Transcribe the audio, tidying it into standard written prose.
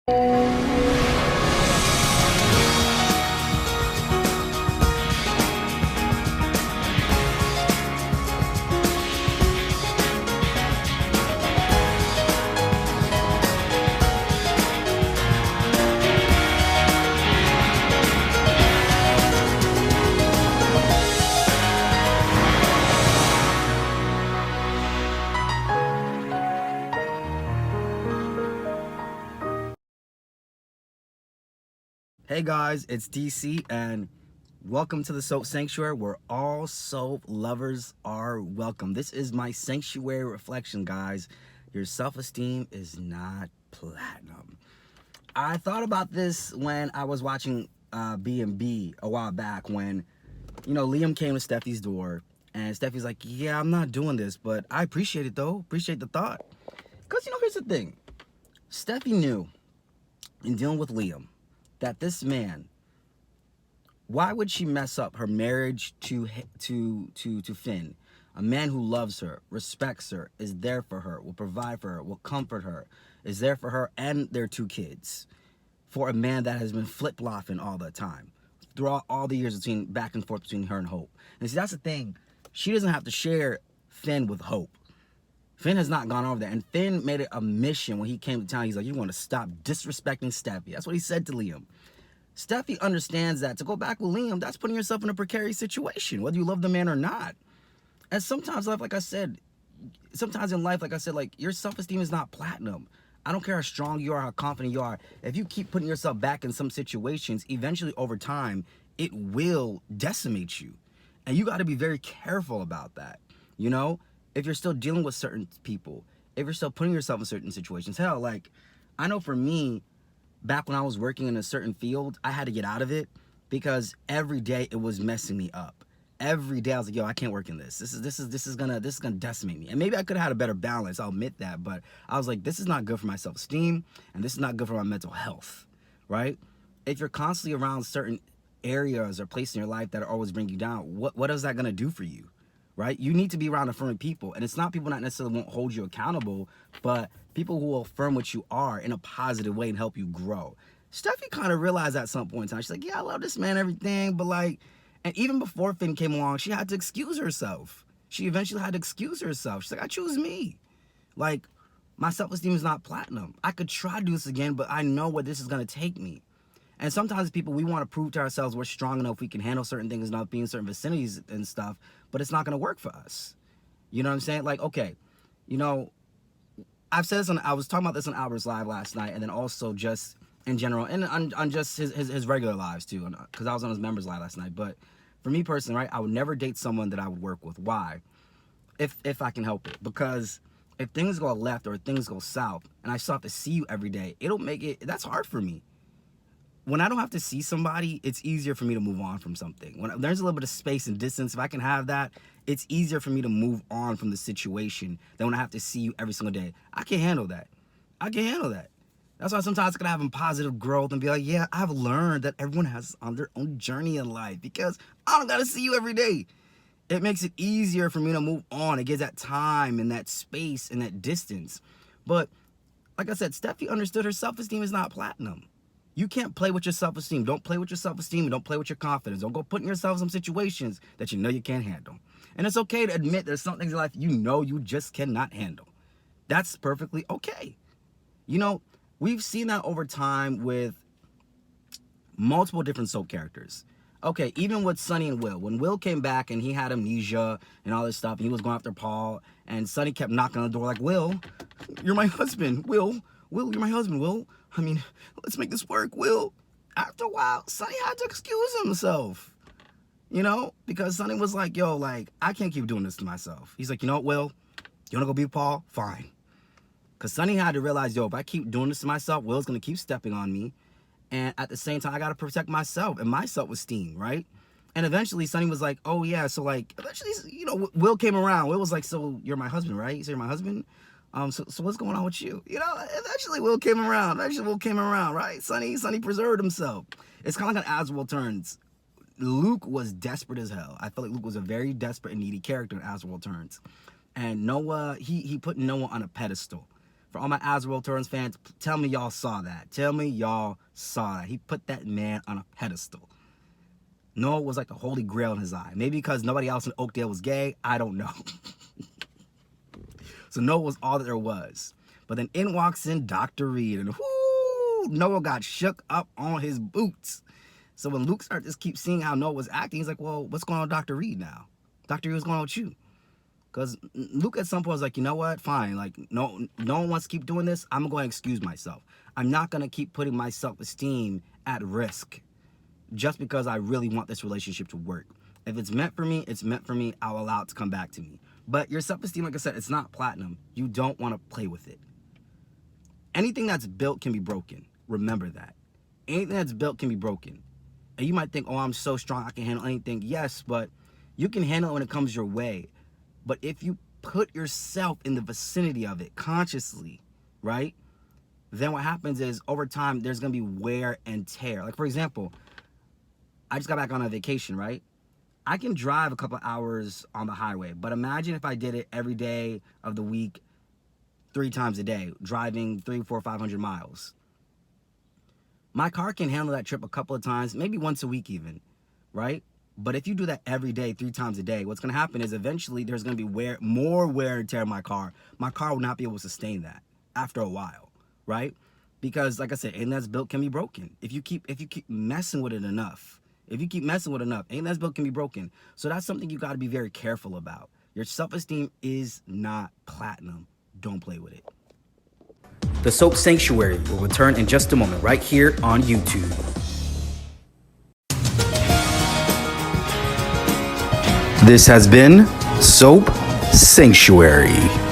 Hey guys, it's DC and welcome to the Soap Sanctuary where all soap lovers are welcome. This is my sanctuary reflection, guys. Your self-esteem is not platinum. I thought about this when I was watching B&B a while back when, Liam came to Steffi's door and Steffi's like, yeah, I'm not doing this, but I appreciate it though. Appreciate the thought. Because, here's the thing. Steffi knew in dealing with Liam that this man, why would she mess up her marriage to Finn? A man who loves her, respects her, is there for her, will provide for her, will comfort her, is there for her and their 2 kids. For a man that has been flip-flopping all the time, throughout all the years between back and forth between her and Hope. And see, that's the thing. She doesn't have to share Finn with Hope. Finn has not gone over there. And Finn made it a mission when he came to town. He's like, you want to stop disrespecting Steffi. That's what he said to Liam. Steffi understands that to go back with Liam, that's putting yourself in a precarious situation, whether you love the man or not. And sometimes in life, like I said, your self-esteem is not platinum. I don't care how strong you are, how confident you are. If you keep putting yourself back in some situations, eventually over time, it will decimate you. And you got to be very careful about that. If you're still dealing with certain people, if you're still putting yourself in certain situations. Hell, like, I know for me, back when I was working in a certain field, I had to get out of it because every day it was messing me up. Every day I was like, yo, I can't work in this. This is gonna decimate me. And maybe I could have had a better balance, I'll admit that, but I was like, this is not good for my self-esteem, and this is not good for my mental health, right? If you're constantly around certain areas or places in your life that are always bring you down, what is that gonna do for you? Right? You need to be around affirming people. And it's not people not necessarily won't hold you accountable, but people who will affirm what you are in a positive way and help you grow. Steffi kind of realized at some point in time, she's like, yeah, I love this man, everything, but like, and even before Finn came along, she had to excuse herself. She eventually had to excuse herself. She's like, I choose me. Like, my self-esteem is not platinum. I could try to do this again, but I know where this is going to take me. And sometimes people, we want to prove to ourselves we're strong enough, we can handle certain things, not be in certain vicinities and stuff, but it's not going to work for us. You know what I'm saying? Like, okay, I've said this I was talking about this on Albert's live last night, and then also just in general, and on just his regular lives too, because I was on his members live last night. But for me personally, right, I would never date someone that I would work with. Why? If I can help it. Because if things go left or things go south, and I still have to see you every day, that's hard for me. When I don't have to see somebody, it's easier for me to move on from something. When there's a little bit of space and distance, if I can have that, it's easier for me to move on from the situation than when I have to see you every single day. I can't handle that. That's why sometimes I can have positive growth and be like, yeah, I've learned that everyone has on their own journey in life because I don't got to see you every day. It makes it easier for me to move on. It gives that time and that space and that distance. But like I said, Steffi understood her self-esteem is not platinum. You can't play with your self-esteem. Don't play with your self-esteem and don't play with your confidence. Don't go putting yourself in some situations that you know you can't handle. And it's okay to admit there's some things in life you just cannot handle. That's perfectly okay. We've seen that over time with multiple different soap characters. Okay, even with Sonny and Will. When Will came back and he had amnesia and all this stuff, and he was going after Paul, and Sonny kept knocking on the door like, Will, you're my husband. Will, you're my husband, Will. I mean, let's make this work, Will. After a while, Sonny had to excuse himself, because Sonny was like, yo, like, I can't keep doing this to myself. He's like, you know what, Will? You want to go be with Paul? Fine. Because Sonny had to realize, yo, if I keep doing this to myself, Will's going to keep stepping on me. And at the same time, I got to protect myself and my self-esteem, right? And eventually, Sonny was like, oh, yeah, so, like, eventually, Will came around. Will was like, so you're my husband, right? So you're my husband? So what's going on with you? Eventually Will came around, right? Sonny preserved himself. It's kind of like an As World Turns. Luke was desperate as hell. I felt like Luke was a very desperate and needy character in As World Turns. And Noah, he put Noah on a pedestal For all my As World Turns fans, tell me y'all saw that. Tell me y'all saw that. He put that man on a pedestal. Noah was like the holy grail in his eye. Maybe because nobody else in Oakdale was gay. I don't know. So Noah was all that there was. But then in walks in Dr. Reed. And whoo, Noah got shook up on his boots. So when Luke started to keep seeing how Noah was acting, he's like, well, what's going on with Dr. Reed now? Dr. Reed, what's going on with you? Because Luke at some point was like, you know what? Fine. Like, no one wants to keep doing this. I'm going to excuse myself. I'm not going to keep putting my self-esteem at risk just because I really want this relationship to work. If it's meant for me, it's meant for me. I'll allow it to come back to me. But your self-esteem, like I said, it's not platinum. You don't want to play with it. Anything that's built can be broken. Remember that. Anything that's built can be broken. And you might think, oh, I'm so strong, I can handle anything. Yes, but you can handle it when it comes your way. But if you put yourself in the vicinity of it consciously, right, then what happens is over time, there's going to be wear and tear. Like, for example, I just got back on a vacation, right? I can drive a couple hours on the highway, but imagine if I did it every day of the week, 3 times a day, driving 300, 400, 500 miles. My car can handle that trip a couple of times, maybe once a week even, right? But if you do that every day, 3 times a day, what's going to happen is eventually there's going to be more wear and tear in my car. My car will not be able to sustain that after a while, right? Because like I said, anything that's built can be broken. If you keep messing with it enough, anything that's built can be broken. So that's something you got to be very careful about. Your self-esteem is not platinum. Don't play with it. The Soap Sanctuary will return in just a moment right here on YouTube. This has been Soap Sanctuary.